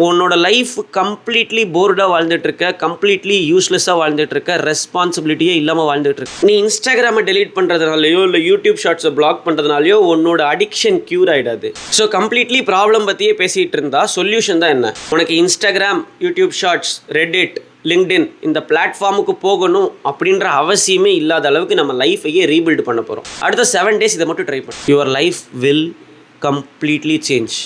உன்னோட life completely போர்டாக வாழ்ந்துட்டுருக்க, completely யூஸ்லெஸ்ஸாக வாழ்ந்துட்டுருக்க, ரெஸ்பான்சிபிலிட்டியே இல்லாமல் வாழ்ந்துட்டுருக்க. நீ இன்ஸ்டாகிராமை டெலீட் பண்ணுறதுனாலையோ இல்லை யூடியூப் ஷார்ட்ஸை பிளாக் பண்ணுறதுனாலையோ உன்னோட அடிக்ஷன் க்யூர் ஆகிடாது. ஸோ கம்ப்ளீட்லி ப்ராப்ளம் பற்றியே பேசிகிட்டு இருந்தால் சொல்யூஷன் தான் என்ன? உனக்கு Instagram, YouTube shorts, Reddit, LinkedIn இந்த பிளாட்ஃபார்முக்கு போகணும் அப்படின்ற அவசியமே இல்லாத அளவுக்கு நம்ம லைஃபையே ரீபில்டு பண்ண போகிறோம். அடுத்த 7 days இதை மட்டும் ட்ரை பண்ணு. Your life will completely change.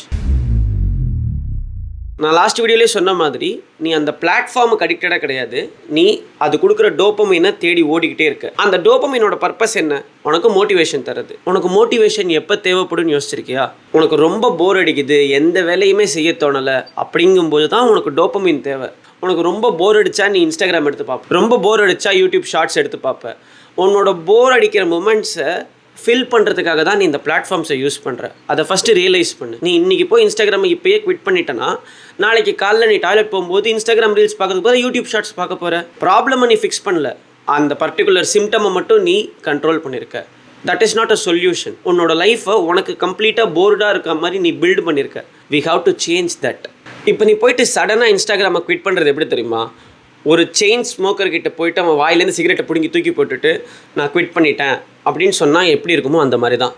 நான் லாஸ்ட் வீடியோலேயே சொன்ன மாதிரி நீ அந்த பிளாட்ஃபார்முக்கு அடிக்டடாக கிடையாது. நீ அது கொடுக்குற டோப்பமைனை தேடி ஓடிக்கிட்டே இருக்க. அந்த டோப்பமைனோட பர்பஸ் என்ன? உனக்கு மோட்டிவேஷன் தருது. உனக்கு மோட்டிவேஷன் எப்போ தேவைப்படும்னு யோசிச்சிருக்கியா? உனக்கு ரொம்ப போர் அடிக்குது, எந்த வேலையுமே செய்ய தோணலை அப்படிங்கும்போது தான் உனக்கு டோப்பமைன் தேவை. உனக்கு ரொம்ப போர் அடித்தா நீ இன்ஸ்டாகிராம் எடுத்து பார்ப்ப, ரொம்ப போர் அடித்தா யூடியூப் ஷார்ட்ஸ் எடுத்து பார்ப்ப. உன்னோட போர் அடிக்கிற மூமெண்ட்ஸை ஃபில் பண்ணுறதுக்காக தான் நீ இந்த பிளாட்ஃபார்ம்ஸை யூஸ் பண்ணுற. அதை ஃபஸ்ட்டு ரியலைஸ் பண்ணு. நீ இன்றைக்கி போய் இன்ஸ்டாகிராமை இப்போயே குவிட் பண்ணிட்டேன்னா நாளைக்கு காலைல நீ டாய்லெட் போகும்போது இன்ஸ்டாகிராம் ரீல்ஸ் பார்க்கறதுக்கு போது யூடியூப் ஷார்ட்ஸ் பார்க்க போகிற. ப்ராப்ளமை நீ ஃபிக்ஸ் பண்ணல, அந்த பர்டிகுலர் சிம்டமை மட்டும் நீ கண்ட்ரோல் பண்ணியிருக்க. That is not a solution. உன்னோட லைஃப்பை உனக்கு கம்ப்ளீட்டாக போர்டாக இருக்க மாதிரி நீ பில்டு பண்ணியிருக்க. We have to change that. இப்போ நீ போயிட்டு சடனாக இன்ஸ்டாகிராமை குவிட் பண்ணுறது எப்படி தெரியுமா? ஒரு செயின் ஸ்மோக்கர்கிட்ட போயிட்டு அவன் வாயிலேருந்து சிகரெட்டை பிடுங்கி தூக்கி போட்டுட்டு நான் குவிட் பண்ணிட்டேன் அப்படின்னு சொன்னால் எப்படி இருக்குமோ அந்த மாதிரி தான்.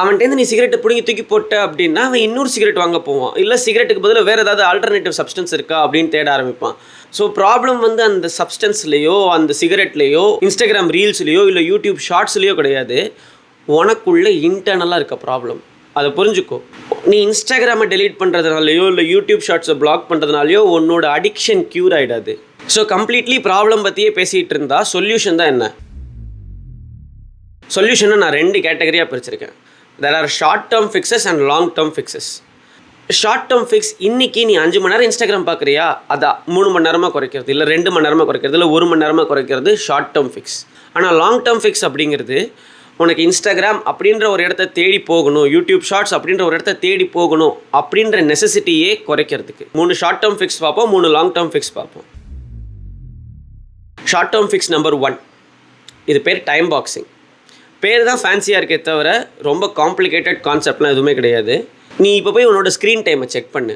அவன்கிட்டேருந்து நீ சிகரெட்டை பிடுங்கி தூக்கி போட்ட அப்படின்னா அவன் இன்னொரு சிகரெட் வாங்க போவான். இல்லை சிகரெட்டுக்கு பதில் வேறு ஏதாவது ஆல்டர்னேட்டிவ் சப்ஸ்டன்ஸ் இருக்கா அப்படின்னு தேட ஆரம்பிப்பான். ஸோ ப்ராப்ளம் வந்து அந்த சப்ஸ்டன்ஸ்லேயோ, அந்த சிகரெட்லேயோ, இன்ஸ்டாகிராம் ரீல்ஸ்லேயோ, இல்லை யூடியூப் ஷார்ட்ஸ்லேயோ கிடையாது. உனக்குள்ளே இன்டர்னலாக இருக்க ப்ராப்ளம். அதை புரிஞ்சுக்கோ. நீ இன்ஸ்டாகிராமை டெலீட் பண்ணுறதுனாலையோ இல்லை யூடியூப் ஷார்ட்ஸை பிளாக் பண்ணுறதுனாலையோ உன்னோட அடிக்ஷன் க்யூர் ஆகிடாது. ஸோ கம்ப்ளீட்லி ப்ராப்ளம் பற்றியே பேசிகிட்டு இருந்தால் சொல்யூஷன் தான் என்ன? சொல்யூஷனை நான் 2 கேட்டகரியாக பிரிச்சிருக்கேன். There are short term fixes and long term fixes. Short term fix, இன்றைக்கி நீ 5 மணி நேரம் இன்ஸ்டாகிராம் பார்க்குறியா, அதை 3 மணி நேரமாக குறைக்கிறது, இல்லை 2 மணி நேரமாக குறைக்கிறது, இல்லை 1 மணி நேரமாக குறைக்கிறது ஷார்ட் டேர்ம் ஃபிக்ஸ். ஆனால் லாங் டேர்ம் ஃபிக்ஸ் அப்படிங்கிறது உனக்கு இன்ஸ்டாகிராம் அப்படின்ற ஒரு இடத்த தேடி போகணும், யூடியூப் ஷார்ட்ஸ் அப்படின்ற ஒரு இடத்த தேடி போகணும் அப்படின்ற நெசசிட்டியே குறைக்கிறதுக்கு. 3 ஷார்ட் டேர்ம் ஃபிக்ஸ் பார்ப்போம், 3 லாங் டேர்ம் ஃபிக்ஸ் பார்ப்போம். ஷார்ட் டேர்ம் ஃபிக்ஸ் நம்பர் 1, இது பேர் டைம் பாக்ஸிங். பேர் தான் ஃபேன்சியாக இருக்கே தவிர ரொம்ப காம்ப்ளிகேட்டட் கான்செப்ட்லாம் எதுவுமே கிடையாது. நீ இப்போ போய் உன்னோட ஸ்க்ரீன் டைமை செக் பண்ணு.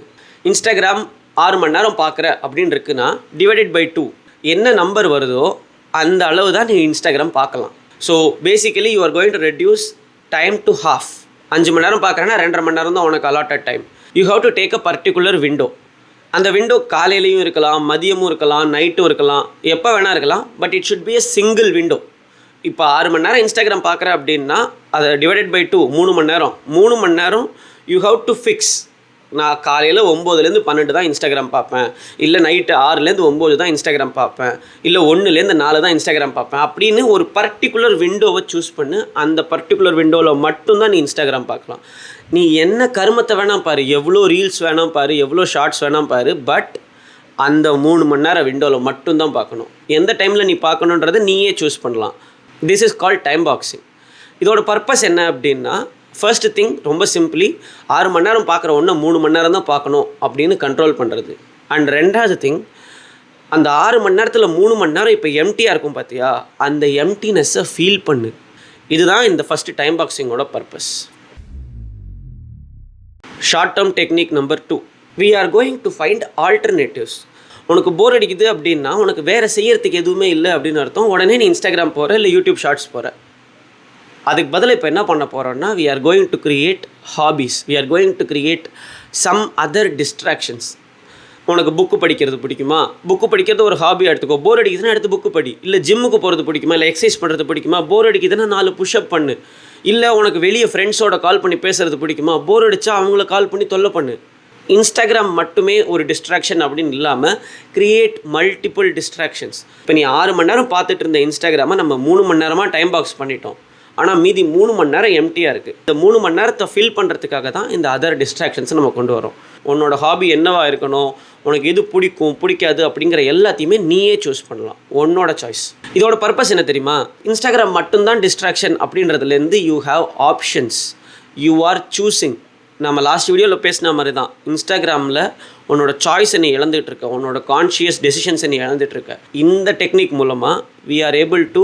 இன்ஸ்டாகிராம் 6 மணி நேரம் பார்க்குற அப்படின்னு இருக்குன்னா டிவைடட் பை 2 என்ன நம்பர் வருதோ அந்த அளவு தான் நீ இன்ஸ்டாகிராம் பார்க்கலாம். So basically you are going to reduce time to half. 5 மணி நேரம் பார்க்குறேன்னா 2.5 மணி நேரம் தான் உனக்கு allotted time. You have to take a particular window. அந்த விண்டோ காலையிலையும் இருக்கலாம், மதியமும் இருக்கலாம், நைட்டும் இருக்கலாம், எப்போ வேணால் இருக்கலாம். But it should be a single window. இப்போ 6 மணி நேரம் இன்ஸ்டாகிராம் பார்க்குறேன் அப்படின்னா அதை டிவைடட் பை 2 3 மணி நேரம். 3 மணி நேரம் யூ ஹவ் டு ஃபிக்ஸ். நான் காலையில் 9லேருந்து 12 தான் இன்ஸ்டாகிராம் பார்ப்பேன், இல்லை நைட்டு 6லேருந்து 9 தான் இன்ஸ்டாகிராம் பார்ப்பேன், இல்லை 1லேருந்து 4 தான் இன்ஸ்டாகிராம் பார்ப்பேன் அப்படின்னு ஒரு பர்டிகுலர் விண்டோவை சூஸ் பண்ணு. அந்த பர்டிகுலர் விண்டோவில் மட்டும்தான் நீ இன்ஸ்டாகிராம் பார்க்கலாம். நீ என்ன கருமத்தை வேணாம் பாரு, எவ்வளோ ரீல்ஸ் வேணாம் பாரு, எவ்வளோ ஷார்ட்ஸ் வேணாம் பாரு, பட் அந்த 3 மணி நேரம் விண்டோவில் மட்டும்தான் பார்க்கணும். எந்த டைமில் நீ பார்க்கணுன்றதை நீயே சூஸ் பண்ணலாம். This is called time boxing. இதோட பர்பஸ் என்ன அப்படின்னா, ஃபர்ஸ்ட் திங் ரொம்ப சிம்பிளி 6 மணி நேரம் பார்க்குற ஒன்று 3 மணி நேரம் தான் பார்க்கணும் அப்படின்னு கண்ட்ரோல் பண்ணுறது. அண்ட் 2வது திங், அந்த 6 மணி நேரத்தில் 3 மணி நேரம் இப்போ எம்டியாக இருக்கும் பார்த்தியா, அந்த எம்டினஸ்ஸை ஃபீல் பண்ணு. இதுதான் இந்த ஃபஸ்ட்டு டைம் பாக்ஸிங்கோட purpose. Short term technique number 2, we are going to find alternatives. உனக்கு போர் அடிக்குது அப்படின்னா உனக்கு வேறு செய்யறதுக்கு எதுவுமே இல்லை அப்படின்னு அர்த்தம். உடனே நீ இன்ஸ்டாகிராம் போகிற, இல்லை யூடியூப் ஷார்ட்ஸ் போகிற. அதுக்கு பதிலாக இப்போ என்ன பண்ண போகிறோன்னா, we are going to create hobbies, we are going to create some other distractions. உனக்கு புக்கு படிக்கிறது பிடிக்குமா? புக்கு படிக்கிறது ஒரு ஹாபியாக எடுத்துக்கோ. போர் அடிக்குதுன்னா எடுத்து புக்கு படி. இல்லை ஜிம்முக்கு போகிறது பிடிக்குமா, இல்லை எக்ஸசைஸ் பண்ணுறது பிடிக்குமா? போர் அடிக்குதுன்னா 4 புஷ்அப் பண்ணு. இல்லை உனக்கு வெளியே ஃப்ரெண்ட்ஸோட கால் பண்ணி பேசுகிறது பிடிக்குமா? போர் அடித்தா அவங்கள கால் பண்ணி தொல்லை பண்ணு. இன்ஸ்டாகிராம் மட்டுமே ஒரு டிஸ்ட்ராக்ஷன் அப்படின்னு இல்லாமல் கிரியேட் மல்டிபிள் டிஸ்ட்ராக்ஷன்ஸ். இப்போ நீ 6 மணி நேரம் பார்த்துட்டு இருந்த இன்ஸ்டாகிராமை நம்ம 3 மணி நேரமாக டைம் பாக்ஸ் பண்ணிட்டோம். ஆனால் மீதி 3 மணி நேரம் எம்டியாக இருக்குது. இந்த 3 மணி நேரத்தை ஃபில் பண்ணுறதுக்காக தான் இந்த அதர் டிஸ்ட்ராக்ஷன்ஸை நம்ம கொண்டு வரோம். உன்னோட ஹாபி என்னவாக இருக்கணும், உனக்கு எது பிடிக்கும் பிடிக்காது அப்படிங்கிற எல்லாத்தையுமே நீயே சூஸ் பண்ணலாம். உன்னோட சாய்ஸ். இதோட பர்பஸ் என்ன தெரியுமா? இன்ஸ்டாகிராம் மட்டும்தான் டிஸ்ட்ராக்ஷன் அப்படின்றதுலேருந்து you have options, you are choosing. நம்ம லாஸ்ட் வீடியோவில் பேசின மாதிரி தான், இன்ஸ்டாகிராமில் உன்னோட சாய்ஸை நீ இழந்துகிட்ருக்க, உன்னோட கான்ஷியஸ் டெசிஷன்ஸை நீ இழந்துகிட்ருக்க. இந்த டெக்னிக் மூலமாக we are able to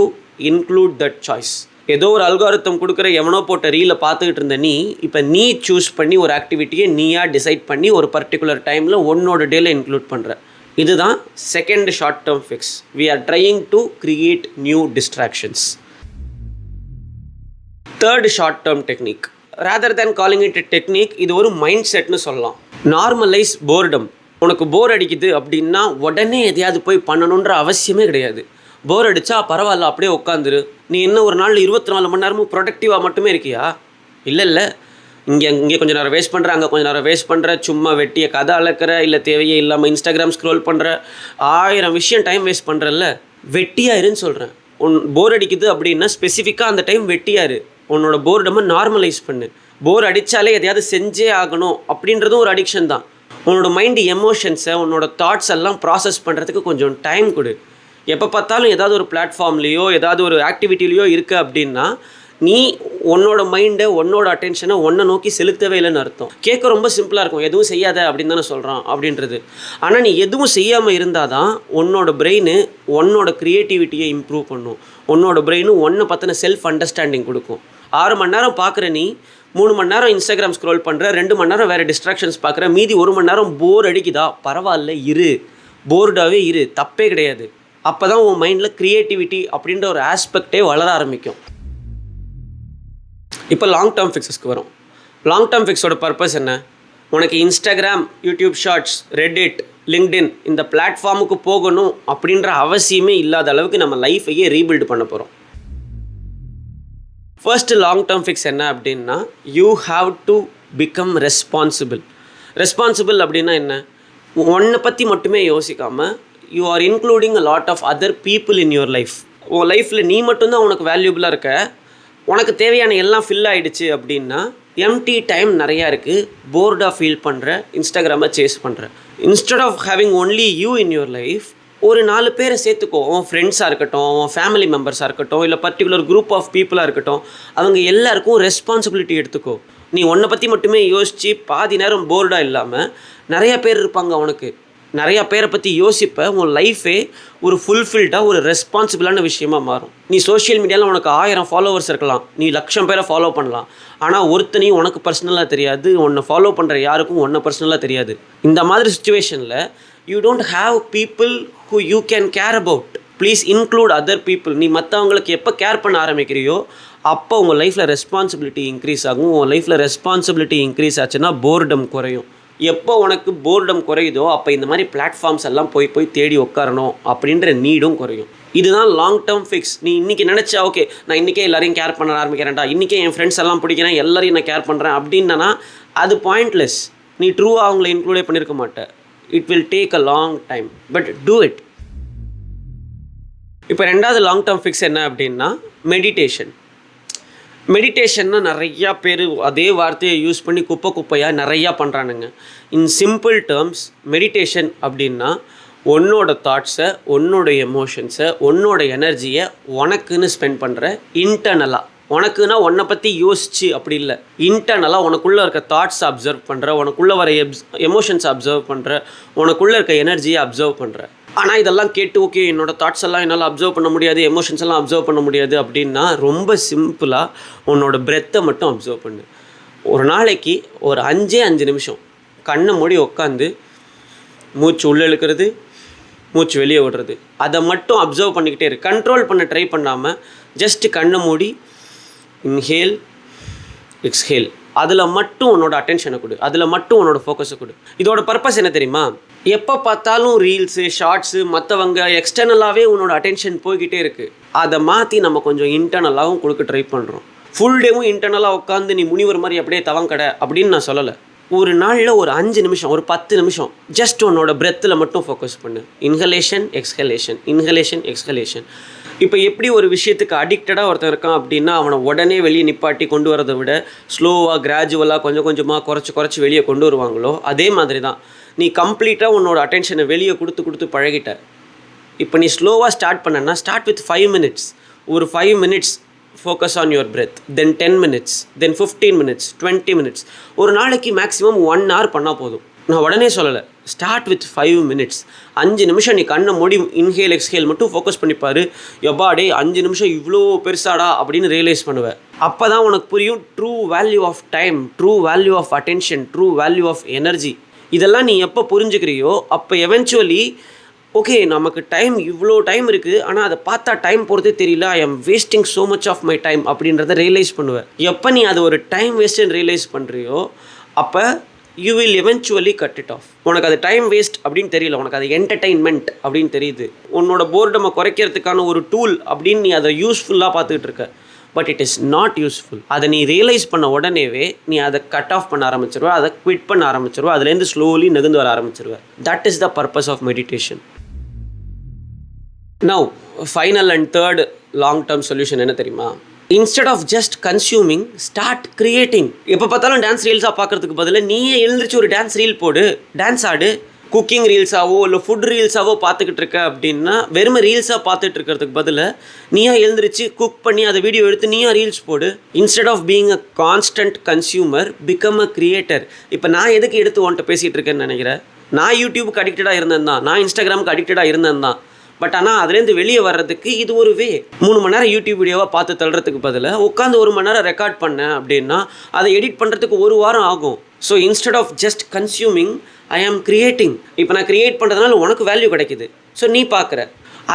include that choice. ஏதோ ஒரு அல்காரிதம் கொடுக்குற எவனோ போட்ட ரீலை பார்த்துக்கிட்டு இருந்த நீ இப்போ நீ சூஸ் பண்ணி ஒரு ஆக்டிவிட்டியை நீயா டிசைட் பண்ணி ஒரு பர்டிகுலர் டைமில் உன்னோட டேல இன்க்ளூட் பண்ணுற. இதுதான் second short term fix. We are trying to create new distractions. Third short term technique, rather than calling it technique, இது ஒரு மைண்ட் செட்னு சொல்லலாம். Normalise boredom. உனக்கு போர் அடிக்குது அப்படின்னா உடனே எதையாவது போய் பண்ணணுன்ற அவசியமே கிடையாது. போர் அடித்தா பரவாயில்ல, அப்படியே உட்காந்துரு. நீ என்ன ஒரு நாளில் 24 மணி நேரமும் ப்ரொடக்டிவாக மட்டுமே இருக்கியா? இல்லை, இங்கே கொஞ்சம் நேரம் வேஸ்ட் பண்ணுற, அங்கே கொஞ்சம் நேரம் வேஸ்ட் பண்ணுற, சும்மா வெட்டிய கதை அளக்கிற, இல்லை தேவையே இல்லாமல் இன்ஸ்டாகிராம் ஸ்க்ரோல் பண்ணுற, 1000 விஷயம் டைம் வேஸ்ட் பண்ணுறல்ல. வெட்டியாக இருன்னு சொல்கிறேன். போர் அடிக்குது அப்படின்னா ஸ்பெசிஃபிக்காக அந்த டைம் வெட்டியாரு. உன்னோட போர்டமை நார்மலைஸ் பண்ணு. போர் அடித்தாலே எதையாவது செஞ்சே ஆகணும் அப்படின்றதும் ஒரு அடிக்ஷன் தான். உன்னோட மைண்டு எமோஷன்ஸை, உன்னோட தாட்ஸ் எல்லாம் ப்ராசஸ் பண்ணுறதுக்கு கொஞ்சம் டைம் கொடு. எப்போ பார்த்தாலும் ஏதாவது ஒரு பிளாட்ஃபார்ம்லேயோ ஏதாவது ஒரு ஆக்டிவிட்டிலையோ இருக்குது அப்படின்னா நீ உன்னோட மைண்டை, உன்னோட அட்டென்ஷனை ஒன்றை நோக்கி செலுத்தவே இல்லைன்னு அர்த்தம். கேட்க ரொம்ப சிம்பிளாக இருக்கும், எதுவும் செய்யாத அப்படின்னு தானே சொல்கிறான் அப்படின்றது. ஆனால் நீ எதுவும் செய்யாமல் இருந்தால் தான் உன்னோட பிரெயின் உன்னோட க்ரியேட்டிவிட்டியை இம்ப்ரூவ் பண்ணும். உன்னோட பிரெயினும் ஒன்றை பற்றின செல்ஃப் அண்டர்ஸ்டாண்டிங் கொடுக்கும். 6 மணி நேரம் பார்க்குற நீ 3 மணி நேரம் இன்ஸ்டாகிராம் ஸ்க்ரோல் பண்ணுற, 2 மணி நேரம் வேறு டிஸ்ட்ராக்ஷன்ஸ் பார்க்குற, மீதி 1 மணி நேரம் போர் அடிக்குதா, பரவாயில்ல இரு, போர்டாகவே இரு, தப்பே கிடையாது. அப்போ தான் உன் மைண்டில் க்ரியேட்டிவிட்டி அப்படின்ற ஒரு ஆஸ்பெக்டே வளர ஆரம்பிக்கும். இப்போ லாங் டேர்ம் ஃபிக்ஸஸ்க்கு வரும். லாங் டேர்ம் ஃபிக்ஸோட பர்பஸ் என்ன? உனக்கு Instagram, YouTube shorts, Reddit, LinkedIn இந்த பிளாட்ஃபார்முக்கு போகணும் அப்படின்ற அவசியமே இல்லாத அளவுக்கு நம்ம லைஃபையே ரீபில்டு பண்ண போகிறோம். ஃபர்ஸ்ட் லாங் டேர்ம் ஃபிக்ஸ் என்ன அப்படின்னா, you have to become responsible. Responsible அப்படின்னா என்ன? உன்னை பற்றி மட்டுமே யோசிக்காமல் you are including a lot of other people in your life. உன் லைஃப்பில் நீ மட்டும்தான் உனக்கு வேல்யூபிளாக இருக்க. உனக்கு தேவையான எல்லாம் ஃபில் ஆகிடுச்சு அப்படின்னா எம்டி டைம் நிறையா இருக்குது, போர்டாக ஃபீல் பண்ணுற, இன்ஸ்டாகிராமை சேஸ் பண்ணுற. Instead of having only you in your life, ஒரு 4 பேரை சேர்த்துக்கோ. உன் ஃப்ரெண்ட்ஸாக இருக்கட்டும், உன் ஃபேமிலி மெம்பர்ஸாக இருக்கட்டும், இல்லை பர்டிகுலர் குரூப் ஆஃப் பீப்புளாக இருக்கட்டும், அவங்க எல்லாருக்கும் ரெஸ்பான்சிபிலிட்டி எடுத்துக்கோ. நீ உன்னை பற்றி மட்டுமே யோசித்து பாதி நேரம் போர்டாக இல்லாமல் நிறையா பேர் இருப்பாங்க உனக்கு, நிறையா பேரை பற்றி யோசிப்ப உன் லைஃபே ஒரு ஃபுல்ஃபில்டாக ஒரு ரெஸ்பான்சிபிளான விஷயமாக மாறும். நீ சோஷியல் மீடியாவில் உனக்கு 1000 ஃபாலோவர்ஸ் இருக்கலாம், நீ 1,00,000 பேரை ஃபாலோ பண்ணலாம். ஆனால் ஒருத்தனையும் உனக்கு பர்சனலாக தெரியாது, உன்னை ஃபாலோ பண்ணுற யாருக்கும் உன்னை பர்சனலாக தெரியாது. இந்த மாதிரி சுச்சுவேஷனில் you don't have people who you can care about. Please include other people. நீ மற்றவங்களுக்கு எப்போ கேர் பண்ண ஆரம்பிக்கிறியோ அப்போ உங்கள் லைஃப்பில் ரெஸ்பான்சிபிலிட்டி இன்க்ரீஸ் ஆகும். உங்கள் லைஃப்பில் ரெஸ்பான்சிபிலிட்டி இன்க்ரீஸ் ஆச்சுன்னா போர்டம் குறையும். எப்போ உனக்கு போர்டம் குறையுதோ அப்போ இந்த மாதிரி பிளாட்ஃபார்ம்ஸ் எல்லாம் போய் தேடி உட்காரணும் அப்படின்ற நீடும் குறையும். இதுதான் லாங் டேர்ம் ஃபிக்ஸ். நீ இன்றைக்கி நினச்சா ஓகே நான் இன்றைக்கே எல்லாரையும் கேர் பண்ண ஆரம்பிக்கிறேன்டா, இன்றைக்கே என் ஃப்ரெண்ட்ஸ் எல்லாம் பிடிக்கிறேன், எல்லாரையும் நான் கேர் பண்ணுறேன் அப்படின்னா அது பாயிண்ட்லெஸ். நீ ட்ரூவாக அவங்கள இன்க்ளூடே பண்ணியிருக்க மாட்டேன். It will take a long time, but do it. இப்போ 2வது லாங் டேர்ம் ஃபிக்ஸ் என்ன அப்படின்னா மெடிடேஷன். மெடிடேஷன்னா நிறையா பேர் அதே வார்த்தையை யூஸ் பண்ணி குப்பையாக நிறையா பண்ணுறானுங்க. இன் சிம்பிள் டேர்ம்ஸ் மெடிடேஷன் அப்படின்னா உன்னோட தாட்ஸை, உன்னோட எமோஷன்ஸை, உன்னோட எனர்ஜியை உனக்குன்னு ஸ்பெண்ட் பண்ணுற. இன்டர்னலாக உனக்குன்னா உன்னை பற்றி யோசிச்சு அப்படி இல்லை, இன்டர்னலாக உனக்குள்ளே இருக்க தாட்ஸை அப்சர்வ் பண்ணுற, உனக்குள்ளே வர எமோஷன்ஸை அப்சர்வ் பண்ணுற, உனக்குள்ளே இருக்க எனர்ஜியை அப்சர்வ் பண்ணுற. ஆனால் இதெல்லாம் கேட்டு ஓகே என்னோடய தாட்ஸ் எல்லாம் என்னால் அப்சர்வ் பண்ண முடியாது, எமோஷன்ஸ் எல்லாம் அப்சர்வ் பண்ண முடியாது அப்படின்னா ரொம்ப சிம்பிளாக உன்னோட பிரெத்தை மட்டும் அப்சர்வ் பண்ணு. ஒரு நாளைக்கு ஒரு 5 நிமிஷம் கண்ணை மூடி உட்காந்து மூச்சு உள்ளே இழுக்கிறது, மூச்சு வெளியே விடுறது, அதை மட்டும் அப்சர்வ் பண்ணிக்கிட்டே இரு. கண்ட்ரோல் பண்ண ட்ரை பண்ணாமல் ஜஸ்ட் கண்ணை மூடி இன்ஹேல் எக்ஸ்ஹேல், அதில் மட்டும் உன்னோட அட்டென்ஷனை கொடு, அதில் மட்டும் உன்னோட ஃபோக்கஸை கொடு. இதோட பர்பஸ் என்ன தெரியுமா? எப்போ பார்த்தாலும் ரீல்ஸு, ஷார்ட்ஸு, மற்றவங்க எக்ஸ்டர்னலாகவே உன்னோட அட்டென்ஷன் போய்கிட்டே இருக்குது. அதை மாற்றி நம்ம கொஞ்சம் இன்டர்னலாகவும் கொடுக்க ட்ரை பண்ணுறோம். ஃபுல் டேவும் இன்டர்னலாக உட்காந்து நீ முனிவர் மாதிரி அப்படியே தவங்கடை அப்படின்னு நான் சொல்லலை. ஒரு நாளில் ஒரு 5 நிமிஷம், ஒரு 10 நிமிஷம் ஜஸ்ட் உன்னோட பிரெத்தில் மட்டும் ஃபோக்கஸ் பண்ணு. Inhalation exhalation, inhalation exhalation. இப்போ எப்படி ஒரு விஷயத்துக்கு அடிக்டடாக ஒருத்தன் இருக்கான் அப்படின்னா அவனை உடனே வெளியே நிப்பாட்டி கொண்டு வரதை விட ஸ்லோவாக கிராஜுவலாக கொஞ்சம் கொஞ்சமாக குறைச்சி வெளியே கொண்டு வருவாங்களோ அதே மாதிரி தான் நீ கம்ப்ளீட்டாக உன்னோட அட்டென்ஷனை வெளியே கொடுத்து பழகிட்ட. இப்போ நீ ஸ்லோவாக ஸ்டார்ட் பண்ணனா ஸ்டார்ட் வித் 5 minutes. ஒரு 5 minutes focus on your breath, then 10 minutes, then 15 minutes, 20 minutes. ஒரு நாளைக்கு மேக்ஸிமம் 1 hour பண்ணால் போதும். நான் உடனே சொல்லலை, ஸ்டார்ட் வித் 5 minutes. 5 நிமிஷம் நீ கண்ணை மூடி இன்ஹேல் எக்ஸ்ஹேல் மட்டும் ஃபோக்கஸ் பண்ணிப்பார். எப்பா டே 5 நிமிஷம் இவ்வளோ பெருசாடா அப்படின்னு ரியலைஸ் பண்ணுவேன். அப்போ தான் உனக்கு புரியும் true value of time, true value of attention, true value of energy. இதெல்லாம் நீ எப்போ புரிஞ்சுக்கிறியோ அப்போ எவென்ச்சுவலி ஓகே நமக்கு டைம் இவ்வளோ டைம் இருக்குது, ஆனால் அதை பார்த்தா டைம் போகிறதே தெரியல, I am wasting so much of my time அப்படின்றத ரியலைஸ் பண்ணுவேன். எப்போ நீ அது ஒரு டைம் வேஸ்ட்டுன்னு ரியலைஸ் பண்ணுறியோ அப்போ you will eventually cut it of. உனக்கு அது டைம் வேஸ்ட் அப்படின்னு தெரியல, உனக்கு அது என்டர்டெயின்மெண்ட் அப்படின்னு தெரியுது. உன்னோட போர்டமை குறைக்கிறதுக்கான ஒரு டூல் அப்படின்னு நீ அதை யூஸ்ஃபுல்லாக பார்த்துக்கிட்டு இருக்க. But it is not useful. அதை நீ ரியலைஸ் பண்ண உடனேவே நீ அதை கட் ஆஃப் பண்ண ஆரம்பிச்சிருவ, அதை குவிட் பண்ண ஆரம்பிச்சிருவ, அதுலேருந்து ஸ்லோலி நகர்ந்து வர ஆரம்பிச்சிருவ. That is the purpose of meditation. Now final and third long term solution என்ன தெரியுமா? Instead of just consuming, start creating. எப்போ பார்த்தாலும் டான்ஸ் ரீல்ஸாக பார்க்குறதுக்கு பதிலாக நீயே எழுந்திரிச்சு ஒரு டான்ஸ் ரீல் போடு, டான்ஸ் ஆடு. குக்கிங் ரீல்ஸாவோ இல்லை ஃபுட் ரீல்ஸாவோ பார்த்துக்கிட்டு இருக்க அப்படின்னா வெறும் ரீல்ஸாக பார்த்துட்டு இருக்கிறதுக்கு பதிலாக நீயா எழுந்திரிச்சு குக் பண்ணி அதை வீடியோ எடுத்து நீயா ரீல்ஸ் போடு. Instead of being a constant consumer, become a creator. இப்போ நான் எதுக்கு எடுத்து உன்ட்ட பேசிகிட்டு இருக்கேன்னு நினைக்கிறேன்? நான் யூடியூபுக்கு அடிக்டடாக இருந்தேன் தான், நான் இன்ஸ்டாகிராமுக்கு அடிக்டடாக இருந்தேன் தான். பட் ஆனால் அதுலேருந்து வெளியே வர்றதுக்கு இது ஒரு வே. 3 மணி நேரம் யூடியூப் வீடியோவாக பார்த்து தள்ளுறதுக்கு பதிலாக உட்காந்து 1 மணி நேரம் ரெக்கார்ட் பண்ணேன் அப்படின்னா அதை எடிட் பண்ணுறதுக்கு 1 வாரம் ஆகும். So instead of just consuming, I am creating. இப்போ நான் கிரியேட் பண்ணுறதுனால உனக்கு வேல்யூ கிடைக்குது, ஸோ நீ பார்க்குற.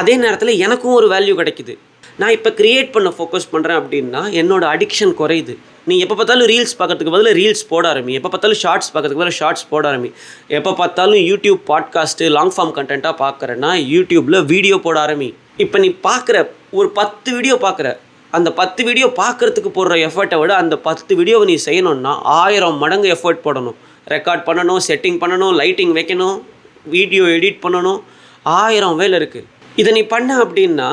அதே நேரத்தில் எனக்கும் ஒரு வேல்யூ கிடைக்குது. நான் இப்போ கிரியேட் பண்ண ஃபோக்கஸ் பண்ணுறேன் அப்படின்னா என்னோடய அடிக்ஷன் குறையுது. நீ எப்போ பார்த்தாலும் ரீல்ஸ் பார்க்கறதுக்கு பதிலாக ரீல்ஸ் போட ஆரம்பி, எப்போ பார்த்தாலும் ஷார்ட்ஸ் பார்க்கறதுக்கு பதிலாக ஷார்ட்ஸ் போட ஆரம்பி, எப்போ பார்த்தாலும் யூடியூப் பாட்காஸ்ட்டு லாங் ஃபார்ம் கண்டென்ட்டாக பார்க்குறேன்னா யூடியூப்பில் வீடியோ போட ஆரம்பி. இப்போ நீ பார்க்குற ஒரு 10 வீடியோ பார்க்குற, அந்த 10 வீடியோ பார்க்குறதுக்கு போடுற எஃபர்ட்டை விட அந்த 10 வீடியோவை நீ செய்யணும்னா 1000 மடங்கு எஃபர்ட் போடணும். ரெக்கார்ட் பண்ணணும், செட்டிங் பண்ணணும், லைட்டிங் வைக்கணும், வீடியோ எடிட் பண்ணணும், 1000 வேலை இருக்குது. இதை நீ பண்ண அப்படின்னா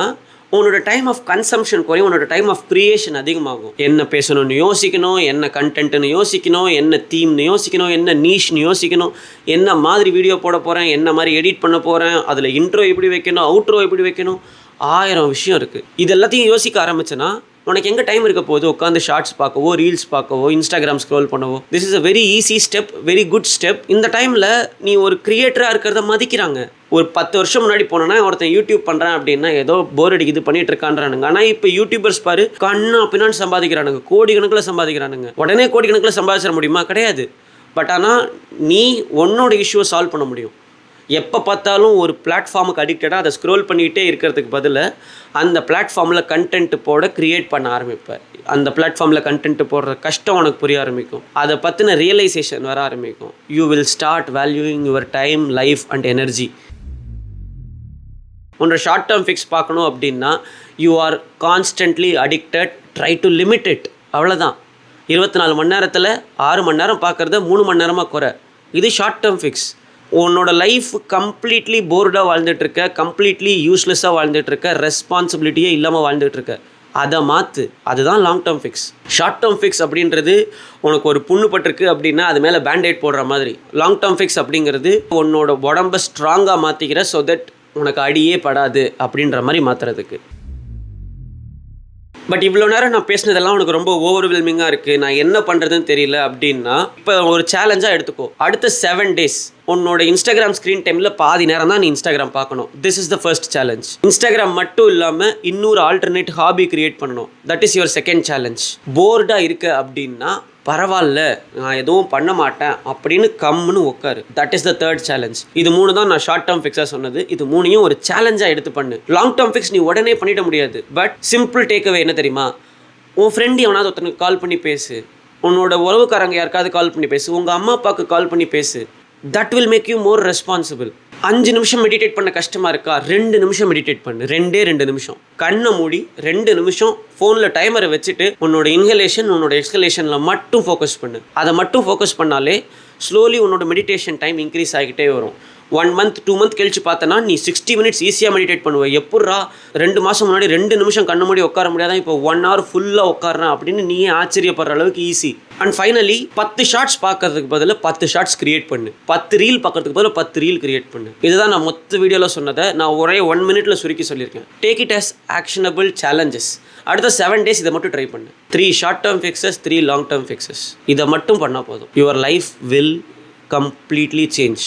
உன்னோட டைம் ஆஃப் கன்சம்ஷன் குறையும், உன்னோட டைம் ஆஃப் க்ரியேஷன் அதிகமாகும். என்ன பேசணும்னு யோசிக்கணும், என்ன கண்டென்ட்னு யோசிக்கணும், என்ன தீம்னு யோசிக்கணும், என்ன நீஷ்னு யோசிக்கணும், என்ன மாதிரி வீடியோ போட போகிறேன், என்ன மாதிரி எடிட் பண்ண போகிறேன், அதில் இன்ட்ரோ எப்படி வைக்கணும், அவுட்ரோ எப்படி வைக்கணும், 1000 விஷயம் இருக்குது. இது எல்லாத்தையும் யோசிக்க ஆரம்பிச்சேன்னா உனக்கு எங்கே டைம் இருக்க போகுது உட்காந்து ஷார்ட்ஸ் பார்க்கவோ, ரீல்ஸ் பார்க்கவோ, இன்ஸ்டாகிராம் ஸ்க்ரோல் பண்ணவோ? This is a very easy step, very good step. இந்த டைமில் நீ ஒரு கிரியேட்டராக இருக்கிறத மதிக்கிறாங்க. ஒரு 10 வருஷம் முன்னாடி போனோன்னா ஒருத்தன் யூடியூப் பண்ணுறான் அப்படின்னா ஏதோ போர் அடிக்குது பண்ணிட்டு இருக்கான்றானுங்க. ஆனால் இப்போ யூடியூபர்ஸ் பாரு கண்ணா பின்னான்னு சம்பாதிக்கிறானுங்க, கோடிக்கணக்கில் சம்பாதிக்கிறானுங்க. உடனே கோடிக்கணக்கில் சம்பாதிச்சிட முடியுமா? கிடையாது. பட் ஆனால் நீ உன்னோட இஷ்யூவை சால்வ் பண்ண முடியும். எப்போ பார்த்தாலும் ஒரு பிளாட்ஃபார்முக்கு அடிக்டடாக அதை ஸ்க்ரோல் பண்ணிகிட்டே இருக்கிறதுக்கு பதிலாக அந்த பிளாட்ஃபார்மில் கண்டென்ட் போட க்ரியேட் பண்ண ஆரம்பிப்பேன். அந்த பிளாட்ஃபார்மில் கண்டென்ட் போடுற கஷ்டம் உனக்கு புரிய ஆரம்பிக்கும், அதை பற்றின ரியலைசேஷன் வர ஆரம்பிக்கும். You will start valuing your time, life and energy. உன்னோட ஷார்ட் டேர்ம் ஃபிக்ஸ் பார்க்கணும் அப்படின்னா you are constantly addicted, try to limit it. அவ்வளோதான். 24 மணி நேரத்தில் 6 மணி நேரம் பார்க்குறத 3 மணி நேரமாக குறை. இது ஷார்ட் டேர்ம் ஃபிக்ஸ். உன்னோட லைஃப் கம்ப்ளீட்லி போர்டாக வாழ்ந்துட்டுருக்க, கம்ப்ளீட்லி யூஸ்லெஸ்ஸாக வாழ்ந்துட்டுருக்க, ரெஸ்பான்சிபிலிட்டியே இல்லாமல் வாழ்ந்துட்டுருக்க, அதை மாற்று. அதுதான் long term fix. Short term fix அப்படின்றது உனக்கு ஒரு புண்ணு பட்டிருக்கு அப்படின்னா அது மேலே பேண்டேட் போடுற மாதிரி. லாங் டேர்ம் ஃபிக்ஸ் அப்படிங்கிறது உன்னோட உடம்பை ஸ்ட்ராங்காக மாற்றிக்கிற, ஸோ தட் உனக்கு அடியே படாது அப்படின்ற மாதிரி மாற்றுறதுக்கு. பட் இவ்வளோ நேரம் நான் பேசினதெல்லாம் உனக்கு ரொம்ப ஓவர்வெல்மிங்காக இருக்குது, நான் என்ன பண்ணுறதுன்னு தெரியல அப்படின்னா இப்போ ஒரு சேலஞ்சாக எடுத்துக்கோ. அடுத்த 7 days உன்னோட இன்ஸ்டாகிராம் ஸ்க்ரீன் டைமில் பாதி நேரம் தான் நீ இன்ஸ்டாகிராம் பார்க்கணும். This is the first challenge. Instagram மட்டும் இல்லாமல் இன்னொரு ஆல்டர்னேட் ஹாபி கிரியேட் பண்ணணும். That is your second challenge. போர்டாக இருக்க அப்படின்னா பரவாயில்ல நான் எதுவும் பண்ண மாட்டேன் அப்படின்னு கம்முன்னு உட்காரு. That is the third challenge. இது 3 தான் நான் ஷார்ட் டேர்ம் ஃபிக்ஸாக சொன்னது. இது 3ஐயும் ஒரு சேலஞ்சாக எடுத்து பண்ணு. லாங் டேர்ம் ஃபிக்ஸ் நீ உடனே பண்ணிட முடியாது. பட் சிம்பிள் டேக்அவே என்ன தெரியுமா? உன் ஃப்ரெண்டு எவனாவது ஒருத்தனுக்கு கால் பண்ணி பேசு, உன்னோட உறவுக்காரங்க யாருக்காவது கால் பண்ணி பேசு, உங்கள் அம்மா அப்பாவுக்கு கால் பண்ணி பேசு. That will make you more responsible. 5 நிமிஷம் மெடிடேட் பண்ண கஷ்டமாக இருக்கா? 2 நிமிஷம் மெடிடேட் பண்ணு. 2 நிமிஷம் கண்ணை மூடி 2 நிமிஷம் ஃபோனில் டைமரை வச்சுட்டு உன்னோட இன்ஹலேஷன், உன்னோட எக்ஸ்ஹலேஷனில் மட்டும் ஃபோக்கஸ் பண்ணு. அதை மட்டும் ஃபோக்கஸ் பண்ணாலே ஸ்லோலி உன்னோட மெடிடேஷன் டைம் இன்க்ரீஸ் ஆகிட்டே வரும். 1 month 2 month கழிச்சு பார்த்தனா நீ 60 minutes ஈஸியாக மெடிடேட் பண்ணுவேன். எப்பட்றா 2 மாதம் முன்னாடி 2 நிமிஷம் கண்ணு மூடி உட்கார முடியாதான், இப்போ 1 hour ஃபுல்லாக உட்காரேன் அப்படின்னு நீயே ஆச்சரியப்படுற அளவுக்கு ஈஸி. அண்ட் ஃபைனலி 10 ஷார்ட்ஸ் பார்க்கறதுக்கு பதிலாக 10 ஷார்ட்ஸ் கிரியேட் பண்ணு. 10 ரீல் பார்க்கறதுக்கு பதிலாக 10 ரீல் கிரியேட் பண்ணு. இதுதான் நான் மொத்த வீடியோவில் சொன்னதை நான் ஒரே 1 minute சுருக்கி சொல்லியிருக்கேன். Take it as actionable challenges. அடுத்த 7 days இதை மட்டும் ட்ரை பண்ணு. 3 short term fixes, 3 long term fixes. இதை மட்டும் பண்ணால் போதும். Your life will completely change.